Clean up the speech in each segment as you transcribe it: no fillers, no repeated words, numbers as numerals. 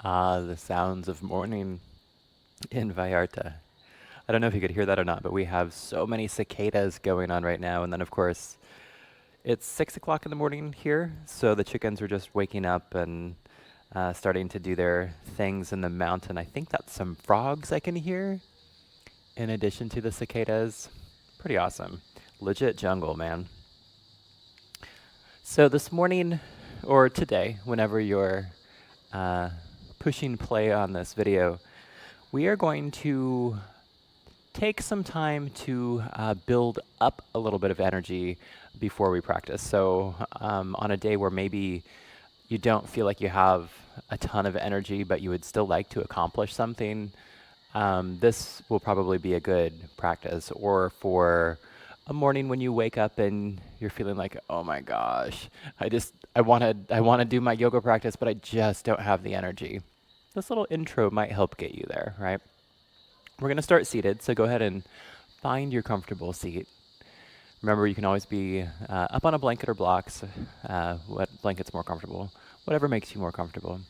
Ah, the sounds of morning in Vallarta. I don't know if you could hear that or not, but we have so many cicadas going on right now. And then, of course, it's 6 o'clock in the morning here, so the chickens are just waking up and starting to do their things in the mountain. I think that's some frogs I can hear in addition to the cicadas. Pretty awesome. Legit jungle, man. So this morning, or today, whenever you're uh, pushing play on this video, we are going to take some time to build up a little bit of energy before we practice. So on a day where maybe you don't feel like you have a ton of energy, but you would still like to accomplish something, this will probably be a good practice. Or for a morning when you wake up and you're feeling like, oh my gosh, I want to do my yoga practice, but I just don't have the energy. This little intro might help get you there, right? We're going to start seated, so go ahead and find your comfortable seat. Remember, you can always be up on a blanket or blocks. What blanket's more comfortable? Whatever makes you more comfortable.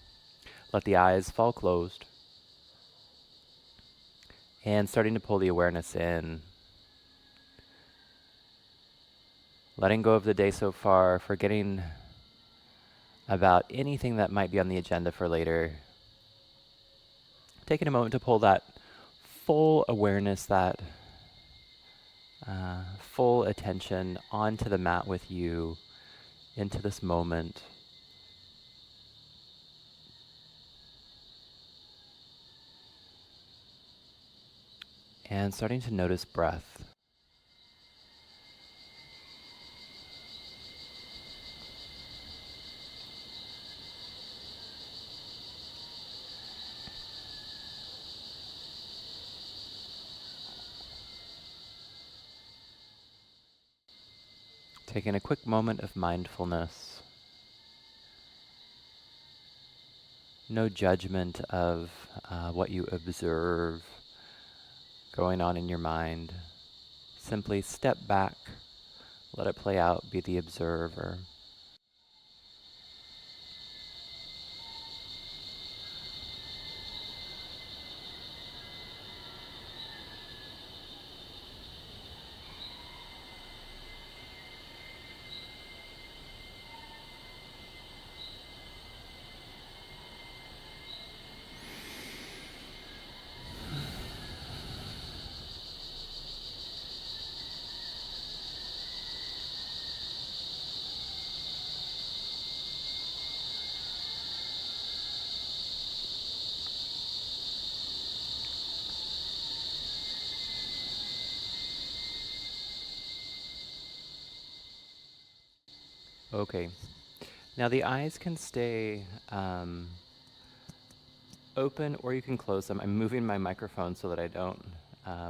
Let the eyes fall closed. And starting to pull the awareness in. Letting go of the day so far, forgetting about anything that might be on the agenda for later. Taking a moment to pull that full awareness, that full attention onto the mat with you, into this moment. And starting to notice breath. Taking a quick moment of mindfulness. No judgment of what you observe going on in your mind. Simply step back, let it play out, be the observer. Okay. Now the eyes can stay open or you can close them. I'm moving my microphone so that I don't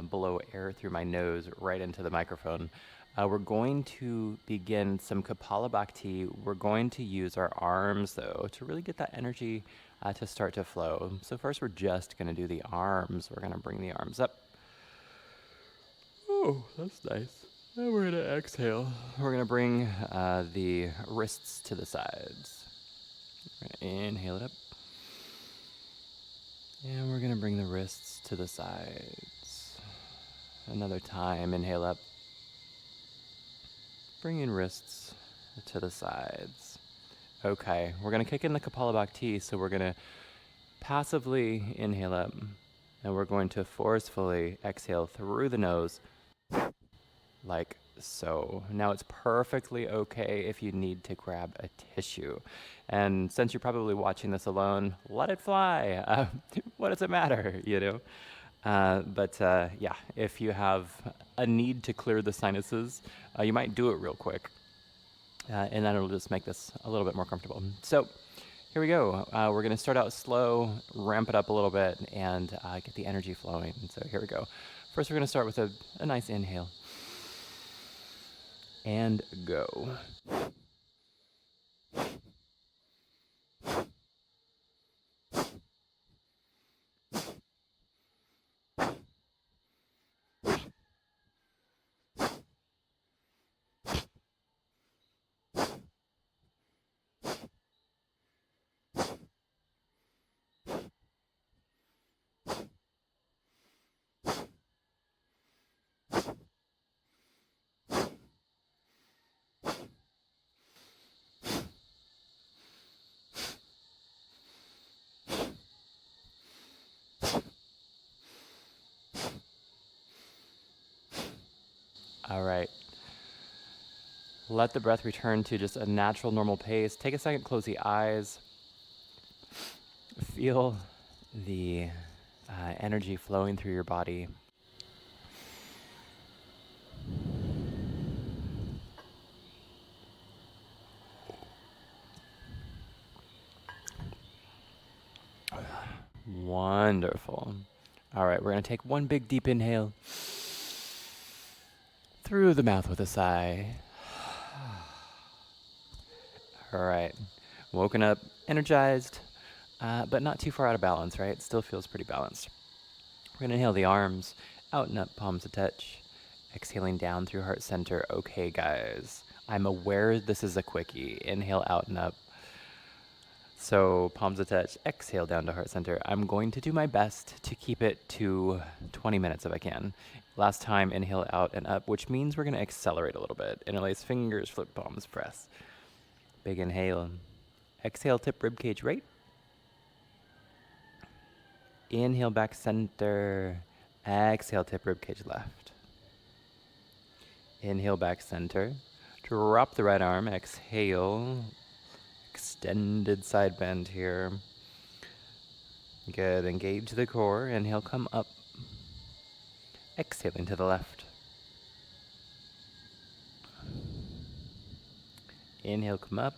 blow air through my nose right into the microphone. We're going to begin some Kapalabhati. We're going to use our arms, though, to really get that energy to start to flow. So first we're just going to do the arms. We're going to bring the arms up. Oh, that's nice. Now we're going to exhale. We're going to bring the wrists to the sides. We're going to inhale it up. And we're going to bring the wrists to the sides. Another time, inhale up. Bringing wrists to the sides. Okay, we're going to kick in the Kapalabhati, so we're going to passively inhale up. And we're going to forcefully exhale through the nose, like so. Now it's perfectly okay if you need to grab a tissue. And since you're probably watching this alone, let it fly. What does it matter, you know? But yeah, if you have a need to clear the sinuses, you might do it real quick. And that'll just make this a little bit more comfortable. So here we go. We're going to start out slow, ramp it up a little bit, and get the energy flowing. So here we go. First, we're going to start with a nice inhale. And go. All right. Let the breath return to just a natural, normal pace. Take a second, close the eyes. Feel the energy flowing through your body. Wonderful. All right, we're going to take one big deep inhale through the mouth with a sigh. All right. Woken up, energized, but not too far out of balance, right? Still feels pretty balanced. We're going to inhale the arms, out and up, palms to touch. Exhaling down through heart center. Okay, guys. I'm aware this is a quickie. Inhale out and up. So palms to touch, exhale down to heart center. I'm going to do my best to keep it to 20 minutes if I can. Last time, inhale out and up, which means we're going to accelerate a little bit. Interlace fingers, flip palms, press. Big inhale. Exhale, tip ribcage right. Inhale back center. Exhale, tip ribcage left. Inhale back center. Drop the right arm. Exhale. Extended side bend here. Good. Engage the core. Inhale, come up. Exhaling to the left. Inhale, come up.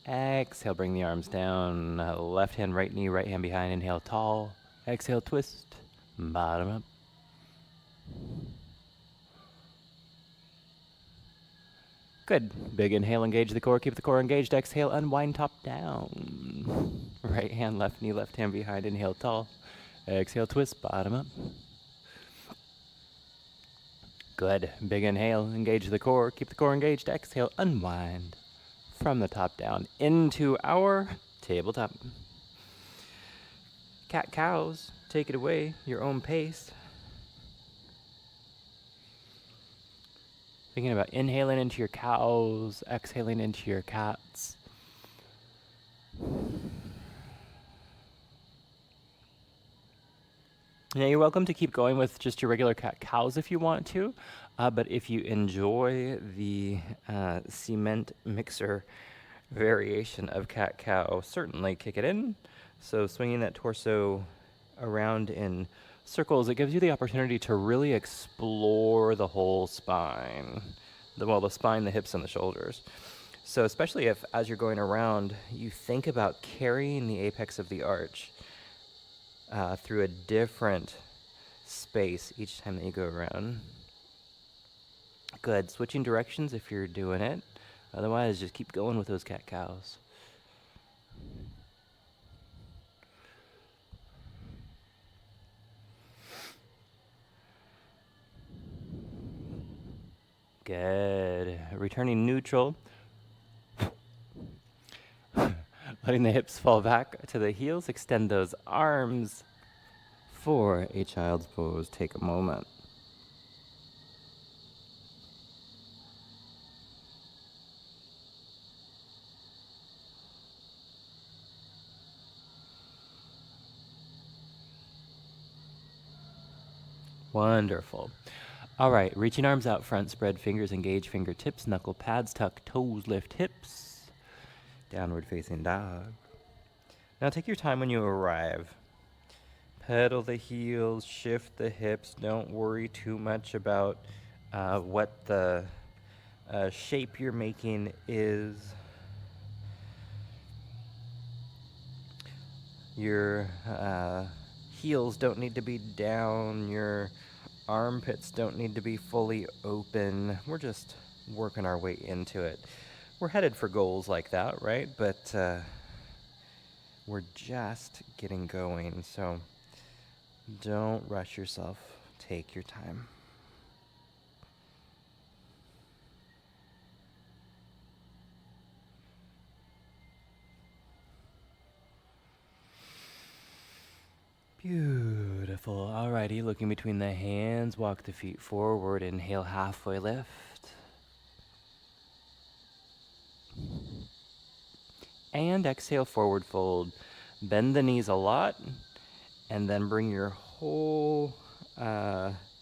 Exhale, bring the arms down. Left hand, right knee, right hand behind. Inhale, tall. Exhale, twist. Bottom up. Good. Big inhale, engage the core. Keep the core engaged. Exhale, unwind top down. Right hand, left knee, left hand behind. Inhale, tall. Exhale, twist. Bottom up. Good. Big inhale, engage the core. Keep the core engaged. Exhale, unwind from the top down into our tabletop. Cat cows, take it away, your own pace. Thinking about inhaling into your cows, exhaling into your cats. Now, you're welcome to keep going with just your regular cat cows if you want to, but if you enjoy the cement mixer variation of cat cow, certainly kick it in. So swinging that torso around in circles, it gives you the opportunity to really explore the whole spine. The spine, the hips, and the shoulders. So especially if, as you're going around, you think about carrying the apex of the arch through a different space each time that you go around. Good. Switching directions if you're doing it. Otherwise, just keep going with those cat cows. Good. Returning neutral. Letting the hips fall back to the heels. Extend those arms for a child's pose. Take a moment. Wonderful. All right, reaching arms out front, spread fingers, engage fingertips, knuckle pads, tuck toes, lift hips. Downward facing dog. Now take your time when you arrive. Pedal the heels, shift the hips. Don't worry too much about what the shape you're making is. Your heels don't need to be down. Your armpits don't need to be fully open. We're just working our way into it. We're headed for goals like that, right? But we're just getting going, so don't rush yourself. Take your time. Beautiful. Alrighty, looking between the hands, walk the feet forward, inhale, halfway lift. And exhale, forward fold. Bend the knees a lot, and then bring your whole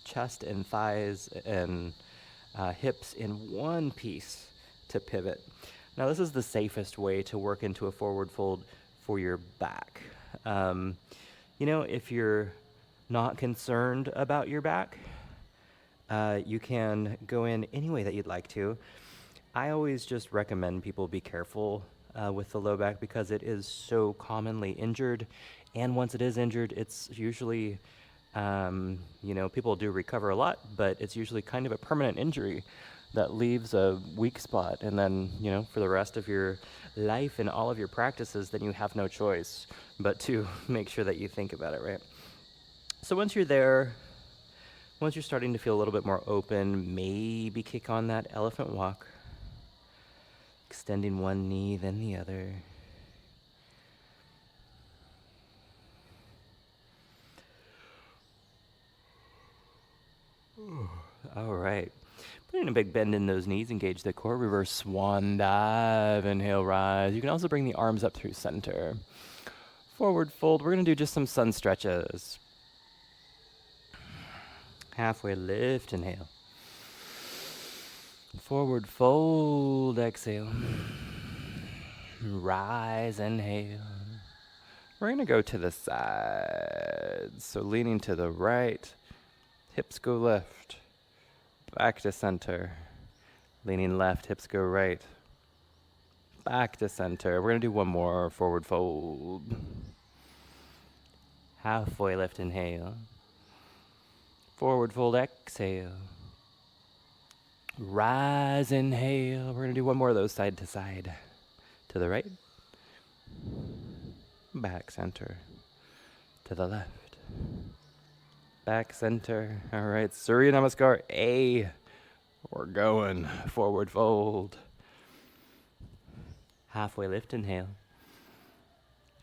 chest and thighs and hips in one piece to pivot. Now this is the safest way to work into a forward fold for your back. If you're not concerned about your back, you can go in any way that you'd like to. I always just recommend people be careful with the low back because it is so commonly injured. And once it is injured, it's usually, people do recover a lot, but it's usually kind of a permanent injury that leaves a weak spot. And then, for the rest of your life and all of your practices, then you have no choice but to make sure that you think about it, right? So once you're there, once you're starting to feel a little bit more open, maybe kick on that elephant walk. Extending one knee, then the other. All right. Putting a big bend in those knees, engage the core, reverse swan dive, inhale, rise. You can also bring the arms up through center. Forward fold, we're going to do just some sun stretches. Halfway lift, inhale. Forward fold, exhale. Rise, inhale. We're going to go to the side. So leaning to the right, hips go left, back to center. Leaning left, hips go right, back to center. We're going to do one more forward fold. Halfway lift, inhale. Forward fold, exhale. Rise, inhale. We're going to do one more of those side to side. To the right, back center. To the left, back center. All right, Surya Namaskar A. We're going forward fold. Halfway lift, inhale.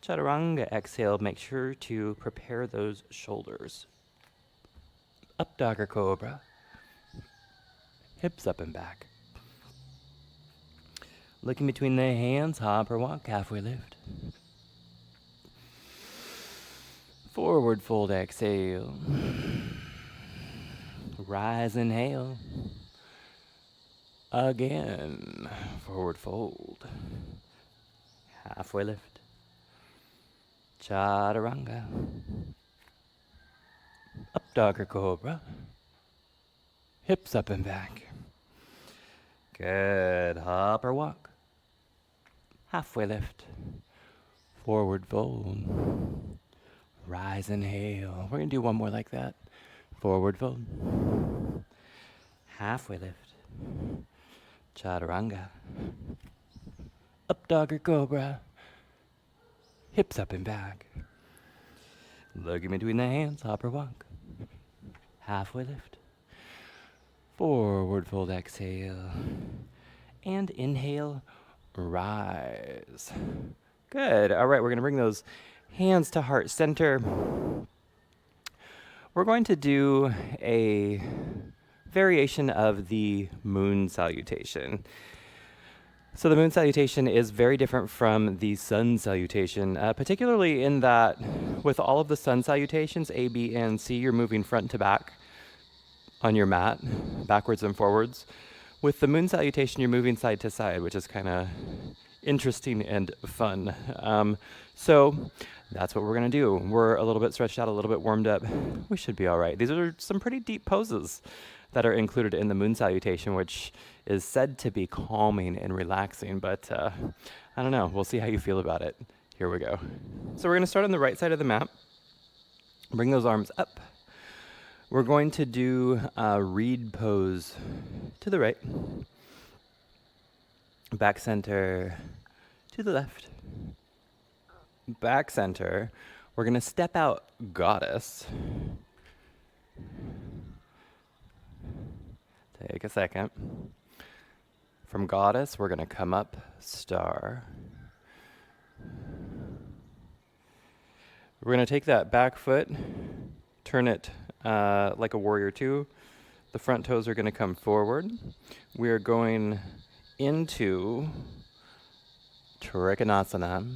Chaturanga, exhale. Make sure to prepare those shoulders. Up dog or cobra. Hips up and back. Looking between the hands, hop or walk, halfway lift. Forward fold, exhale. Rise, inhale. Again, forward fold. Halfway lift. Chaturanga. Up dog or cobra. Hips up and back. Good. Hop or walk. Halfway lift. Forward fold. Rise, inhale. We're going to do one more like that. Forward fold. Halfway lift. Chaturanga. Up dog or cobra. Hips up and back. Looking between the hands, hop or walk. Halfway lift. Forward fold, exhale. And inhale, rise. Good. All right, we're going to bring those hands to heart center. We're going to do a variation of the moon salutation. So the moon salutation is very different from the sun salutation, particularly in that with all of the sun salutations, A, B, and C, you're moving front to back on your mat, backwards and forwards. With the moon salutation, you're moving side to side, which is kind of interesting and fun. So that's what we're going to do. We're a little bit stretched out, a little bit warmed up. We should be all right. These are some pretty deep poses that are included in the moon salutation, which is said to be calming and relaxing, but I don't know. We'll see how you feel about it. Here we go. So we're going to start on the right side of the mat. Bring those arms up. We're going to do a reed pose to the right. Back center to the left. Back center. We're going to step out goddess. Take a second. From goddess, we're going to come up star. We're going to take that back foot, turn it like a warrior two. The front toes are going to come forward. We are going into Trikonasana.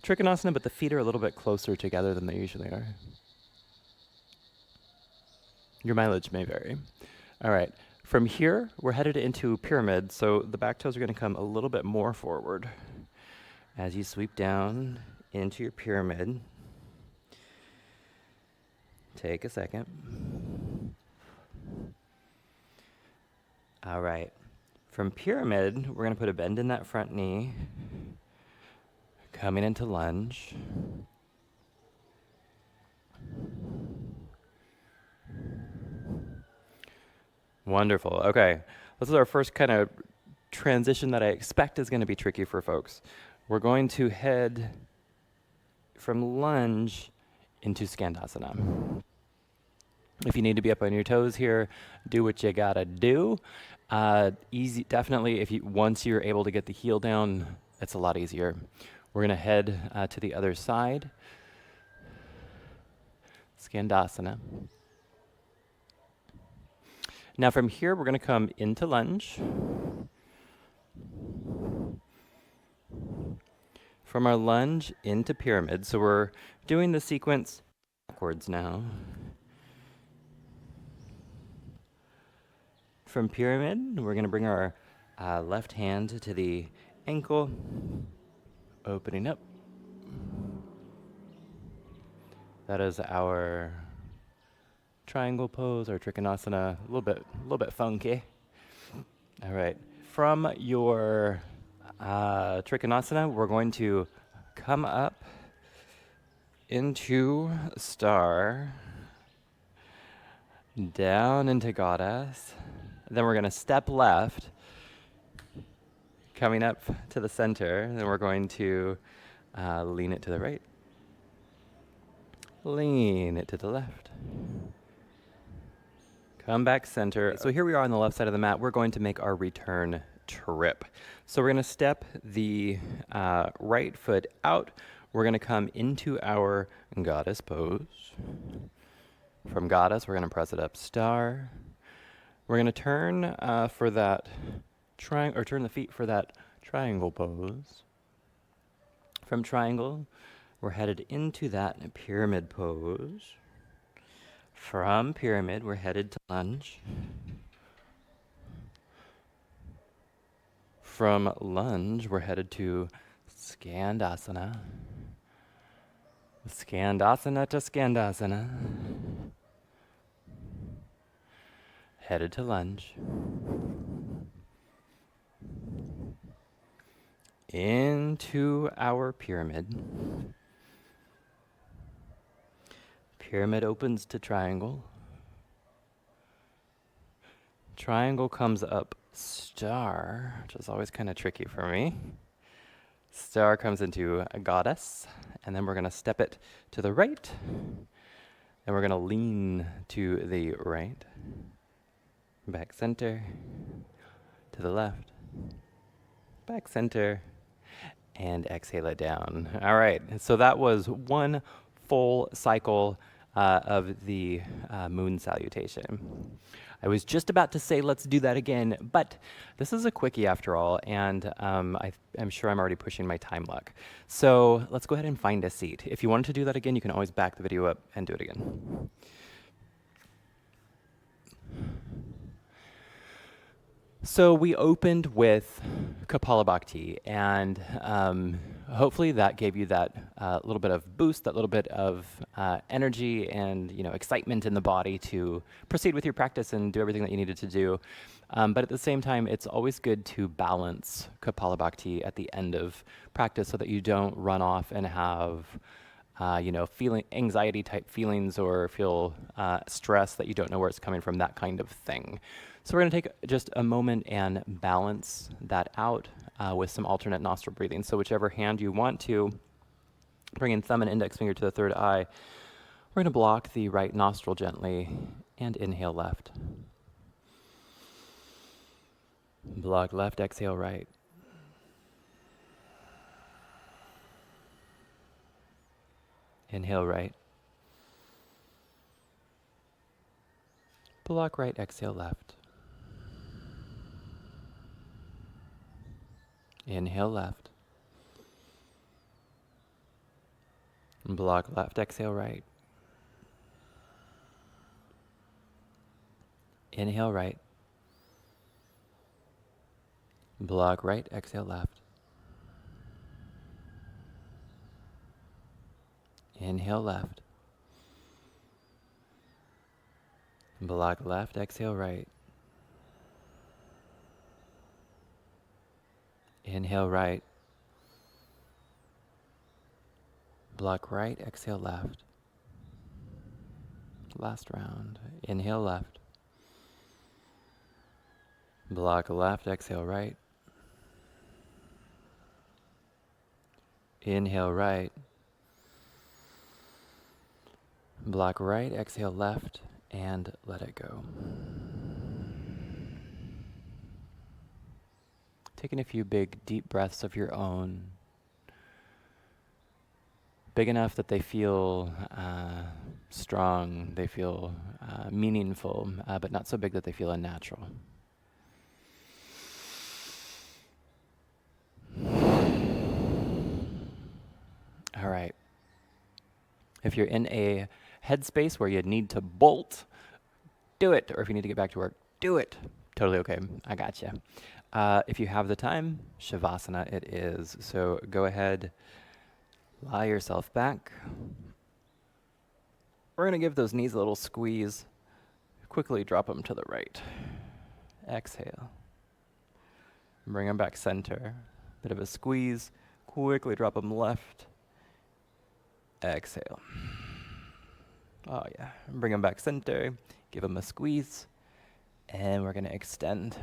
Trikonasana, but the feet are a little bit closer together than they usually are. Your mileage may vary. All right. From here, we're headed into pyramid, so the back toes are going to come a little bit more forward as you sweep down into your pyramid. Take a second. All right. From pyramid, we're going to put a bend in that front knee, coming into lunge. Wonderful. Okay. This is our first kind of transition that I expect is going to be tricky for folks. We're going to head from lunge into Skandasana. If you need to be up on your toes here, do what you gotta do. Easy, definitely. Once you're able to get the heel down, it's a lot easier. We're gonna head to the other side. Skandasana. Now from here, we're gonna come into lunge. From our lunge into pyramid. So we're doing the sequence backwards now. From pyramid, we're going to bring our left hand to the ankle, opening up. That is our triangle pose, or Trikonasana, a little bit funky. All right. From your Trikonasana, we're going to come up into star, down into goddess. Then we're going to step left, coming up to the center. Then we're going to lean it to the right, lean it to the left. Come back center. So here we are on the left side of the mat. We're going to make our return trip. So we're going to step the right foot out. We're going to come into our goddess pose. From goddess, we're going to press it up, star. We're going to turn for that triangle, or turn the feet for that triangle pose. From triangle, we're headed into that pyramid pose. From pyramid, we're headed to lunge. From lunge, we're headed to Skandasana. Skandasana to Skandasana. Headed to lunge. Into our pyramid. Pyramid opens to triangle. Triangle comes up star, which is always kind of tricky for me. Star comes into a goddess, and then we're going to step it to the right, and we're going to lean to the right. Back center, to the left, back center, and exhale it down. All right, so that was one full cycle of the moon salutation. I was just about to say, let's do that again, but this is a quickie after all, and I'm sure I'm already pushing my time luck. So let's go ahead and find a seat. If you wanted to do that again, you can always back the video up and do it again. So we opened with Kapalabhati, and hopefully that gave you that little bit of boost, that little bit of energy and excitement in the body to proceed with your practice and do everything that you needed to do. But at the same time, it's always good to balance Kapalabhati at the end of practice so that you don't run off and have feeling anxiety type feelings or feel stress that you don't know where it's coming from, that kind of thing. So we're going to take just a moment and balance that out with some alternate nostril breathing. So whichever hand you want to, bring in thumb and index finger to the third eye. We're going to block the right nostril gently and inhale left. Block left, exhale right. Inhale right. Block right, exhale left. Inhale left. Block left, exhale right. Inhale right. Block right, exhale left. Inhale left. Block left, exhale right. Inhale right. Block right, exhale left. Last round. Inhale left. Block left, exhale right. Inhale right. Block right, exhale left, and let it go. Taking a few big, deep breaths of your own. Big enough that they feel strong, they feel meaningful, but not so big that they feel unnatural. All right. If you're in a headspace where you need to bolt, do it. Or if you need to get back to work, do it. Totally okay. I gotcha. If you have the time, Shavasana it is. So go ahead, lie yourself back. We're going to give those knees a little squeeze. Quickly drop them to the right. Exhale. Bring them back center. Bit of a squeeze. Quickly drop them left. Exhale. Oh yeah. Bring them back center. Give them a squeeze. And we're going to extend.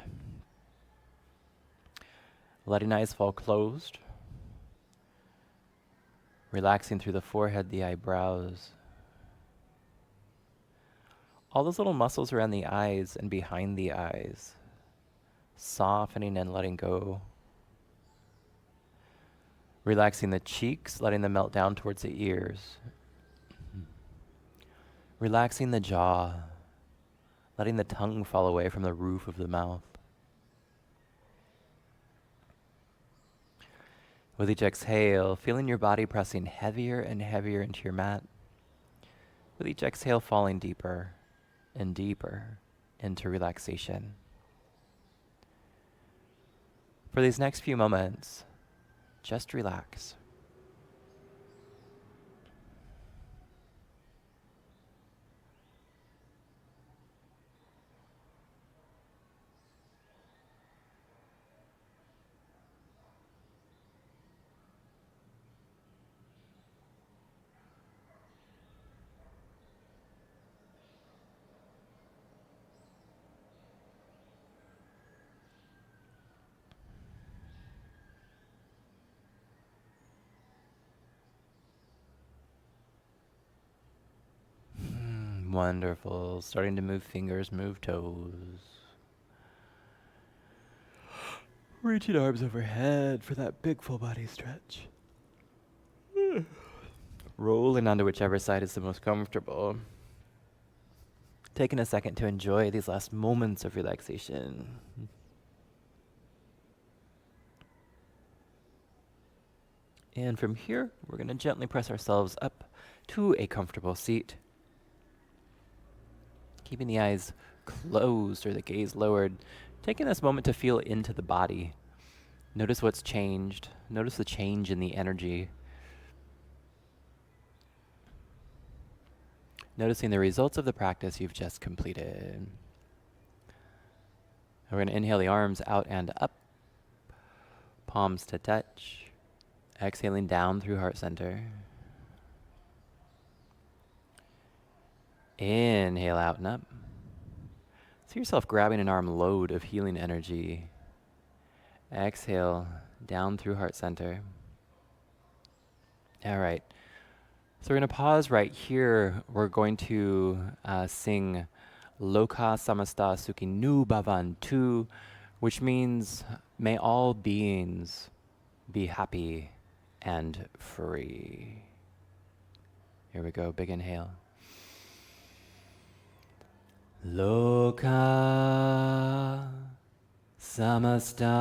Letting eyes fall closed. Relaxing through the forehead, the eyebrows. All those little muscles around the eyes and behind the eyes. Softening and letting go. Relaxing the cheeks, letting them melt down towards the ears. Relaxing the jaw, letting the tongue fall away from the roof of the mouth. With each exhale, feeling your body pressing heavier and heavier into your mat. With each exhale, falling deeper and deeper into relaxation. For these next few moments, just relax. Wonderful. Starting to move fingers, move toes. Reaching arms overhead for that big full body stretch. Rolling onto whichever side is the most comfortable. Taking a second to enjoy these last moments of relaxation. And from here, we're going to gently press ourselves up to a comfortable seat. Keeping the eyes closed or the gaze lowered. Taking this moment to feel into the body. Notice what's changed. Notice the change in the energy. Noticing the results of the practice you've just completed. We're going to inhale the arms out and up. Palms to touch. Exhaling down through heart center. Inhale out and up. See yourself grabbing an arm load of healing energy. Exhale down through heart center. All right. So we're going to pause right here. We're going to sing Loka Samasta Sukhinu Bhavantu, which means may all beings be happy and free. Here we go. Big inhale. Loka Samasta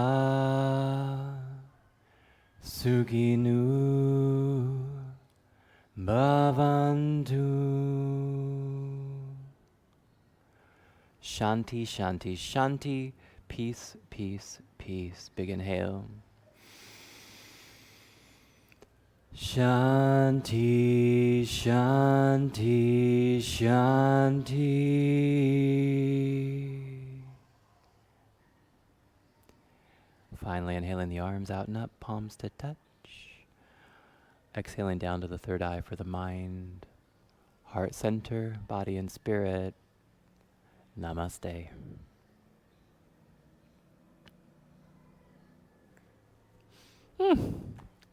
Sukhinu Bhavantu. Shanti, shanti, shanti. Peace, peace, peace. Big inhale. Shanti, shanti, shanti. Finally, inhaling the arms out and up, palms to touch. Exhaling down to the third eye for the mind, heart center, body and spirit. Namaste.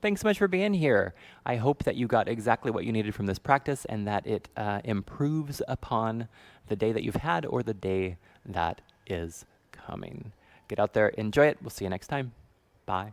Thanks so much for being here. I hope that you got exactly what you needed from this practice and that it improves upon the day that you've had or the day that is coming. Get out there, enjoy it. We'll see you next time. Bye.